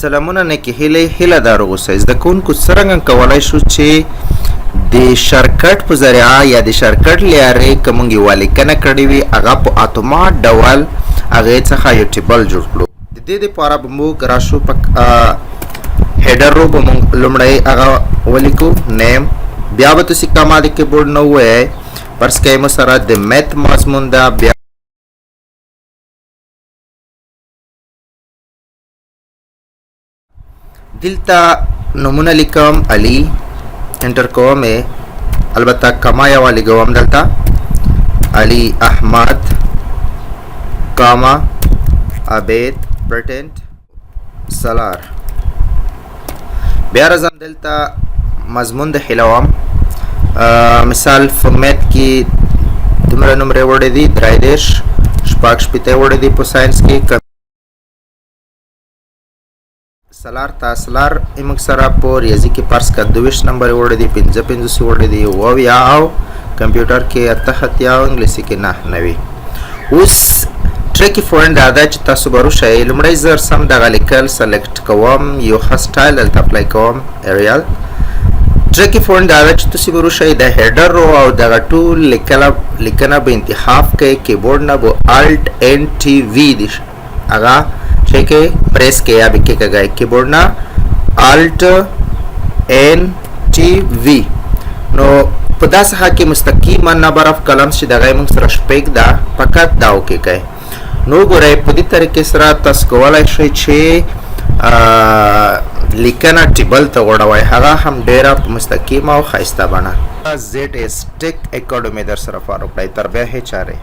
سلامونه نیکی هیله دار اوسئ. زده کوونکو څرنګه کولی شو چې د شرکټ په ذریعه یا د شرکټ لیارې که موږ یوه لیکنه کړې وي هغه په اتومات ډول هغې څخه یو ټیبل جوړ کړو. د دې دپاره به موږ راشو په هیډر به موږ لومړی هغه ولیکو نیم، بیا به تاسې کما د کیبورډ نه ووایئ فرض کوئ مو سره د میت مضمون ده. بیا دلته نمونه لیکم علی انټر کوم، البته کما یوه لګوم دلته علی احمد کاما عبید برټنټ سالار. بیا راځم دلته مضمون د حلوم، مثال فورمیت کې دومره نمرې وړې دي 33 شپږ شپېته وړې دي په ساینس کې. سالار تا سالار موږ سره په ریاضي کې فرض کړه 22 نمبر وړې دي، 55 وړې دي، اویا او کمپیوټر کې 88 او انګلیسي کې 99. اوس ټریکی پوینټ دا ده چې تاسو به وروښیئ لومړی زه سم دغه لیکل سلیکټ کوم، یو ښه سټایل دلته اپلای کوم ایریل. ټریکی پوینټ دا ده چې تاسو به وروښیئ د هیډر او دغه ټول لیکنه به انتخاب کوئ کیبورډ نه به الټ ان ټي وي دي هغه کې پریس کې یا به کې کګای کیبورډ نه الټ ان ټي وي. نو په داسې حال کې مستقیما نمبر اف کلمز چې دغه موږ سره شپږ ده فقط دا وکړئ. نو ګورئ په دې طریقې سره تاسو کولی شئ چې لیکنه ټیبل ته وړوئ، هغه هم ډیره په مستقیمه او ښایسته بڼه. زیډ ایس ټیک اکاډمي در سره فاروق دی. تر بیا هیڅ چارې